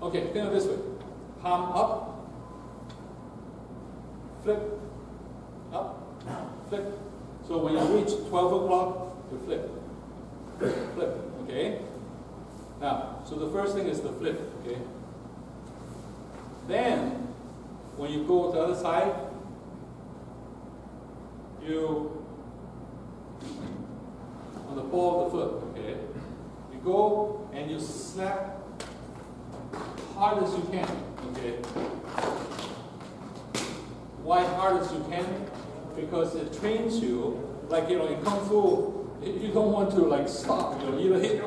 Okay, think of it this way. Palm up, flip, up, flip. So when you reach 12 o'clock, you flip. Flip, okay? Now, so the first thing is the flip, okay? Then, when you go to the other side, you, on the ball of the foot, okay? You go and you snap hard as you can, okay? Why hard as you can? Because it trains you, like, you know, in Kung Fu, you don't want to, like, stop, you know, you hit,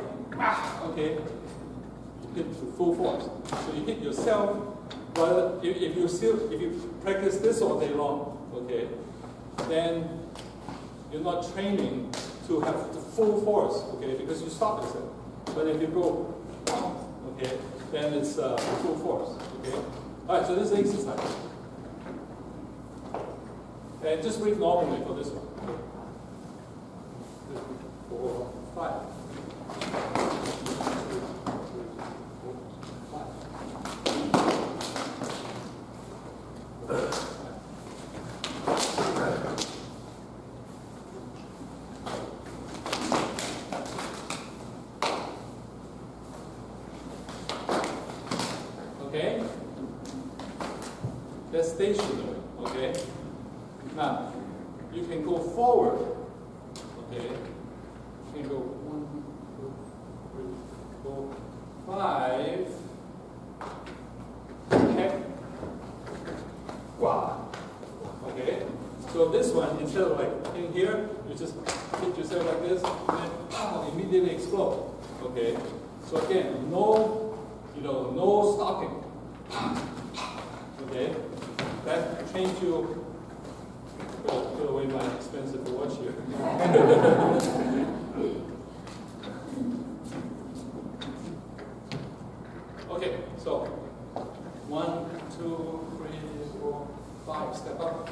okay? You hit with full force. So you hit yourself, but if you practice this all day long, okay, then you're not training to have the full force, okay, because you stop yourself. But if you go, okay, then it's full force, okay? All right, so this is exercise. And just breathe normally for this one. 4, 5. Okay? That's stationary, okay? Now, you can go forward, okay? You can go 1, 2, 3, 4, 5. Okay? Wow. Okay? So this one, instead of like in here, you just hit yourself like this, and then pow, immediately explode. Okay? So again, no, no stopping. Okay? That trains you. Oh, put away my expensive watch here. Okay, so 1, 2, 3, 4, 5. Step up.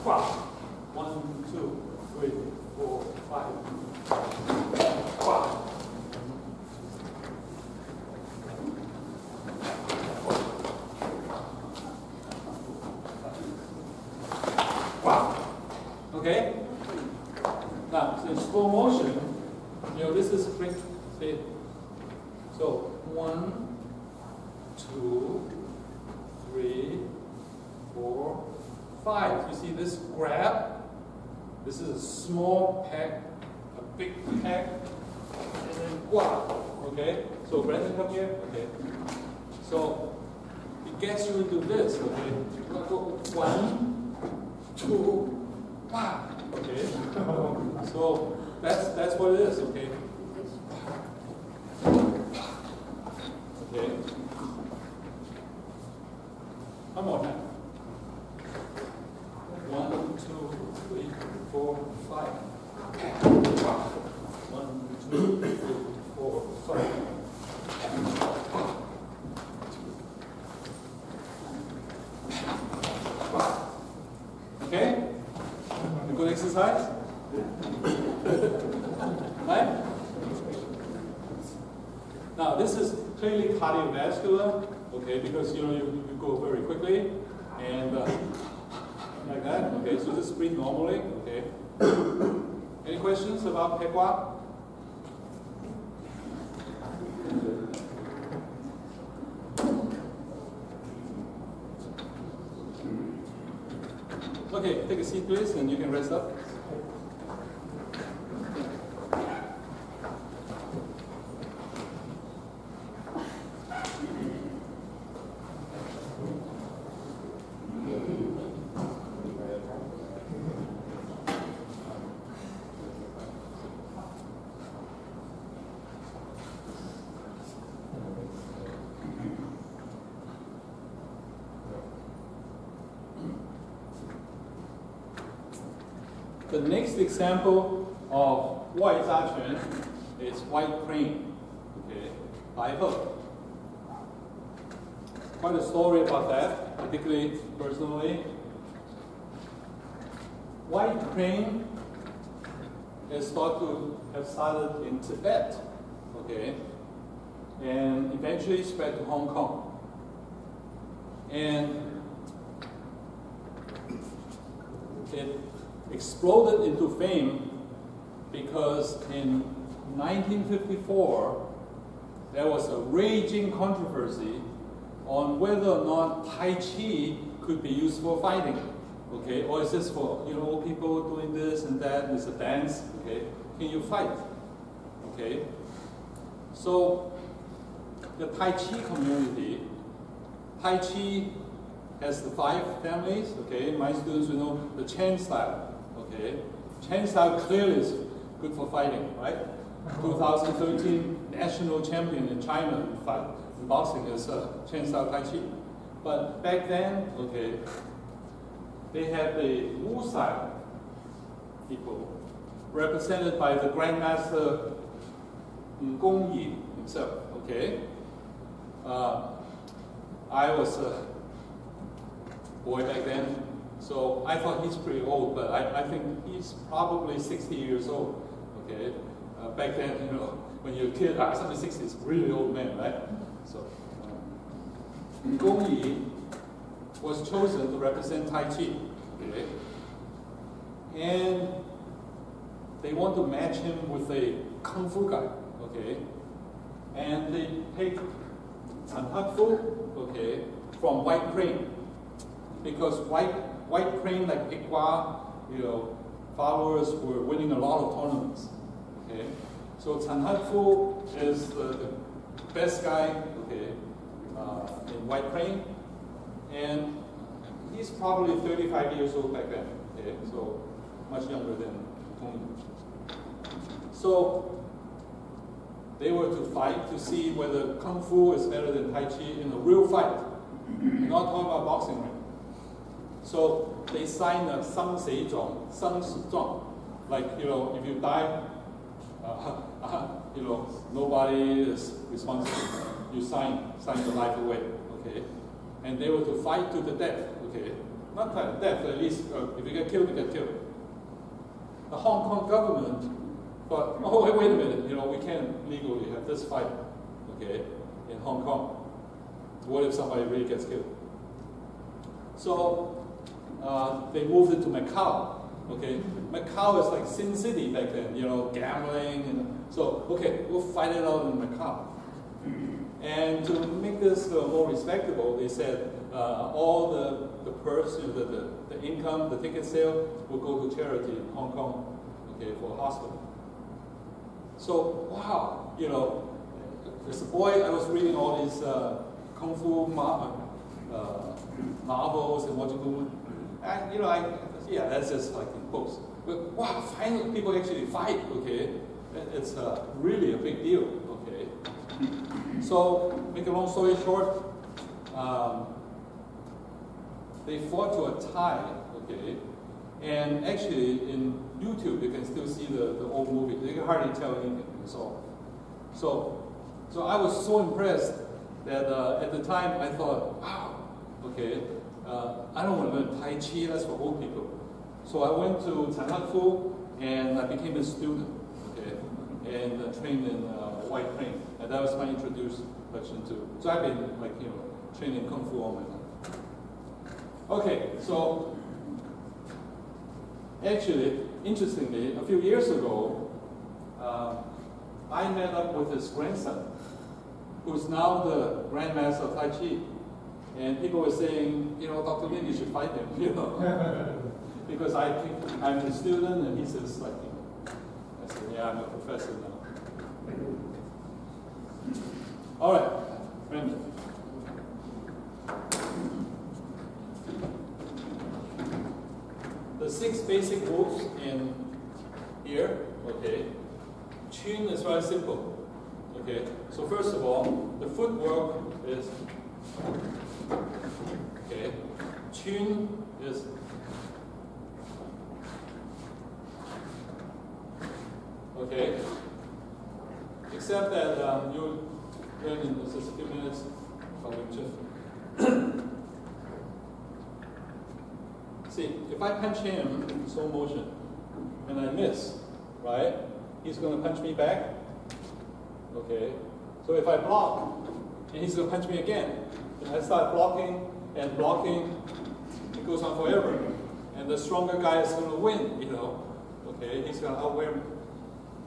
Wow. 1, 2, 3, 4, 5. Wow. Okay? Now, so in slow motion, this is quick. See? So, 1, 2, 3, 4, 5. You see this grab? This is a small peg, a big peg, and then wow. Okay? So, Brandon, come here. Okay. So, it gets you into this. Okay? You're going to go 1, 2, wow. Okay. So that's what it is. Okay. Okay. One more time. 1, 2, 3, 4, 5. Wow. 1, 2, 3, 4, 5. Okay? A good exercise? Right? Now, this is clearly cardiovascular, okay, because you go very quickly and like that. Okay, so just breathe normally. Okay. Any questions about Pei Gua? Okay, take a seat please, and you can rest up. The next example of Wai Zha Quan is white crane, okay, Bai He. Quite a story about that, particularly personally. White crane is thought to have started in Tibet, okay, and eventually spread to Hong Kong. And it exploded into fame because in 1954, there was a raging controversy on whether or not Tai Chi could be used for fighting, okay? Or is this for, old people doing this and that, it's a dance, okay? Can you fight, okay? So, the Tai Chi community, Tai Chi has the 5 families, okay? My students will know the Chen style, okay? Chen style clearly is good for fighting, right? 2013 national champion in China in boxing is Chen style Tai Chi. But back then, okay, they had the Wu style people represented by the Grandmaster Gong Yi himself, okay? I was a boy back then, so I thought he's pretty old, but I think he's probably 60 years old, okay? Back then, when you're a kid, somebody 60 is a really old man, right? So, Gong Yi was chosen to represent Tai Chi, okay? And they want to match him with a Kung Fu guy, okay? And they take Chan Hak Fu, okay, from White Crane, because White Crane, like Pei Hua, followers were winning a lot of tournaments. Okay, so Chan Hak Fu is the best guy, okay, in White Crane, and he's probably 35 years old back then. Okay, so much younger than Tony. So they were to fight to see whether Kung Fu is better than Tai Chi in a real fight. We're not talking about boxing, right? So they signed a Sang Sei Zhuang, Sang Si Zhuang. Like, if you die, nobody is responsible. You sign your life away, okay? And they were to fight to the death, okay? Not to the death, at least if you get killed, you get killed. The Hong Kong government thought, oh, wait a minute, we can't legally have this fight, okay, in Hong Kong. What if somebody really gets killed? So they moved it to Macau, okay? Macau is like Sin City back then, gambling, and so, okay, we'll fight it out in Macau. And to make this more respectable, they said all the purse, the income, the ticket sale will go to charity in Hong Kong, okay, for a hospital. So, wow, as a boy, I was reading all these Kung Fu novels and watching them. And, that's just like in books. But wow, finally people actually fight, okay? It's really a big deal, okay? So, make a long story short, they fought to a tie, okay? And actually, in YouTube, you can still see the old movie. You can hardly tell anything. So I was so impressed that at the time I thought, wow, okay, I don't want to learn Tai Chi, that's for old people. So I went to Chan Hak Fu and I became a student, okay, and trained in White Crane. And that was my introduction to. So I've been training Kung Fu all my life. Okay, so actually, interestingly, a few years ago, I met up with his grandson, who's now the Grandmaster of Tai Chi. And people were saying, Dr. Lin, you should fight him, because I'm a student and he says, I said, yeah, I'm a professor now. All right, Brendan. The 6 basic rules in here, okay. Qun is very simple, okay. So first of all, the footwork is, okay. Qun is, okay. Except that you learn in just a few minutes from Wing Chun. See, if I punch him in slow motion and I miss, right? He's going to punch me back. Okay. So if I block, and he's going to punch me again, and I start blocking and blocking, it goes on forever. And the stronger guy is going to win, you know. Okay, he's going to outwear me.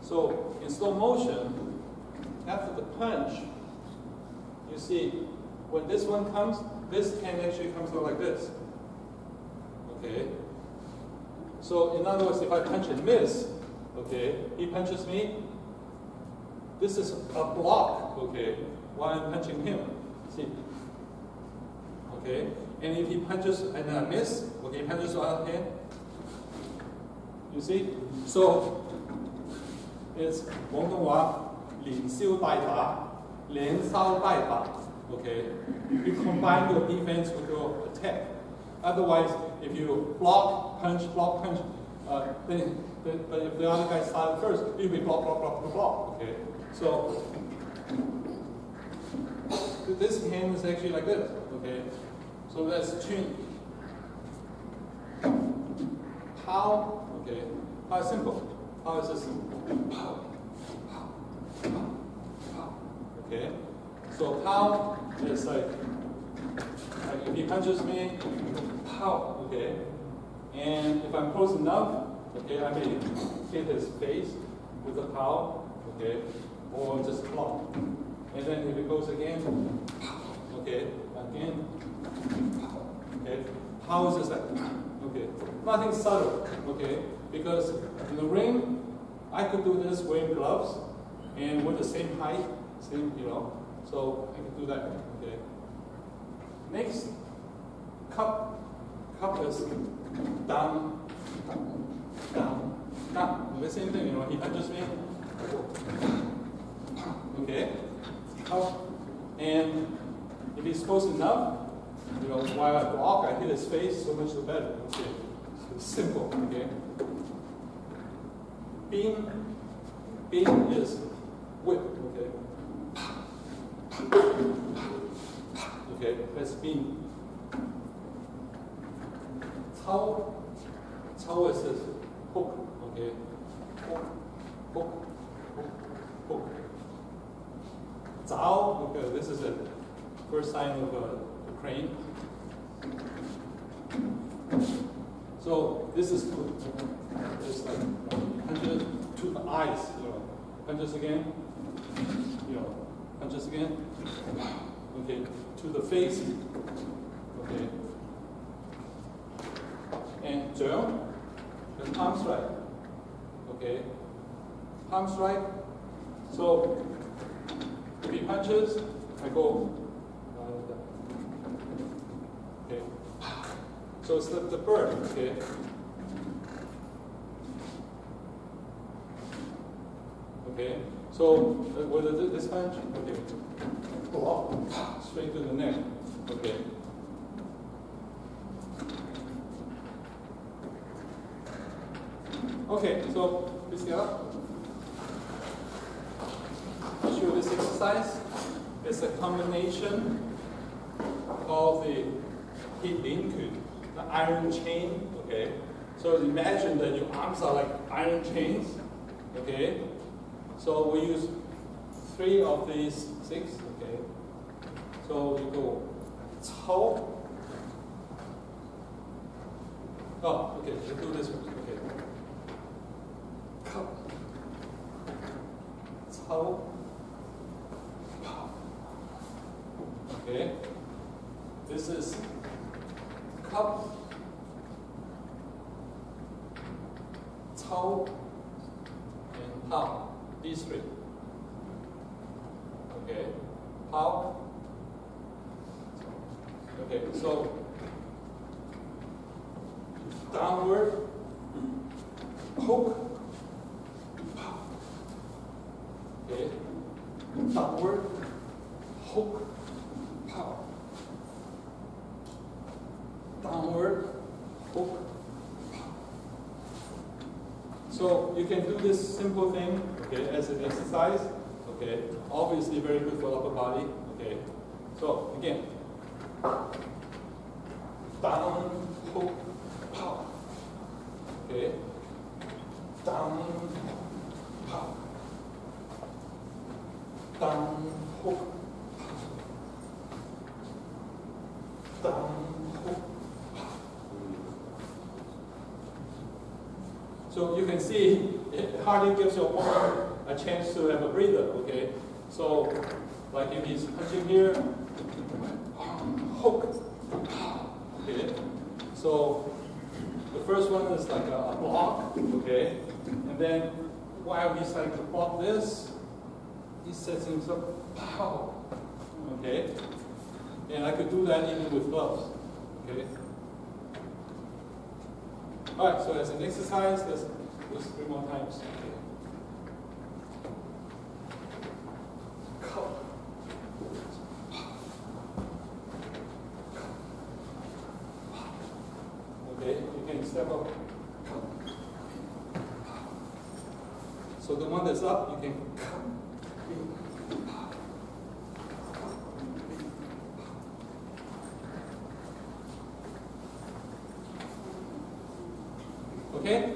So in slow motion, after the punch, you see, when this one comes, this hand actually comes out like this. Okay? So in other words, if I punch and miss, okay, he punches me, this is a block, okay, while I'm punching him. See? Okay? And if he punches and I miss, okay, he punches the other hand. You see? So it's 廣東話連消帶打，連消帶打。Okay? You combine your defense with your attack. Otherwise, if you block, punch, then but if the other guy started first, you'll be block, block, block, block, block. Okay? So this hand is actually like this. Okay? So that's chin. How? Okay. How is simple? How is this simple? Pow, pow, pow, pow. Okay. So pow is like if he punches me, pow. Okay. And if I'm close enough, okay, I may hit his face with a pow. Okay. Or just block. And then if it goes again, pow. Okay. Again. Okay, how is this like? Okay, nothing subtle. Okay, because in the ring, I could do this wearing gloves and with the same height, same so I can do that. Okay. Next, cup is down, down, down. The same thing. He punches me. Okay, cup, and if he's close enough. While I block, I hit his face, so much the better. Okay. It's simple, okay? Beam is whip, okay? Okay, that's beam. Cao is this hook, okay? Hook, hook, hook, hook. Zao, okay, this is the first sign of crane. So this is good. It's like punches to the eyes, punches again, punches again. Okay, to the face. Okay. And Zheng, the palm strike. Okay. Palm strike. So if he punches, I go. Okay. So it's the bird, okay? Okay. So with this punch, okay. Block straight to the neck. Okay. Okay, so please get up. I'll show you this exercise. It's a combination of the Hit Lin Kun, the iron chain, okay? So imagine that your arms are like iron chains, okay? So we use 3 of these 6, okay? So you go Cao. Oh, okay, let's do this one, okay. Cup. Cao. Okay. This is cup, Cao, and Pao. These 3. Okay. Pao. Okay, so downward, hook, Pao. Okay. Downward, hook, Pao. Downward, hook. So you can do this simple thing, okay, as an exercise, okay. Obviously very good for upper body, okay. So again, down, hook, pow. Okay. Down, pow. Down, can see, it hardly gives your opponent a chance to have a breather, okay? So, like if he's punching here, hook, okay? So, the first one is like a block, okay? And then, while he's like to block this, he sets himself, pow, okay? And I could do that even with gloves, okay? All right, so as an exercise, let's 3 more times. Okay. Okay, you can step up. So the one that's up, you can. Okay?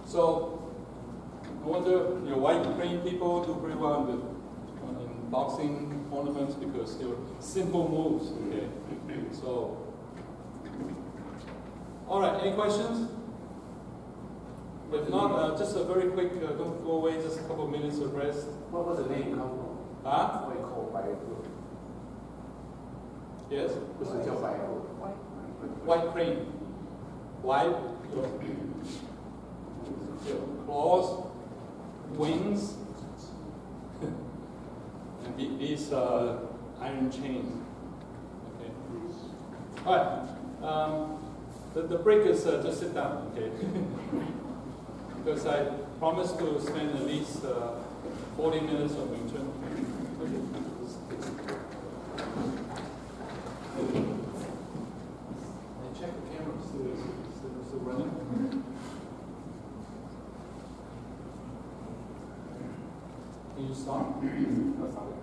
So, I wonder, your white crane people do pretty well in boxing tournaments because they're simple moves, okay? So, all right, any questions? If not, just a very quick, don't go away, just a couple of minutes of rest. What was the name come from? Huh? What you call Baihu? Yes? 不是叫Baihu。 White crane. White, your claws, wings, and these iron chains. Okay. All right. The break is just sit down, okay? Because I promised to spend at least 40 minutes on Wing Chun. Check the camera, still running. Can you stop? No, sorry.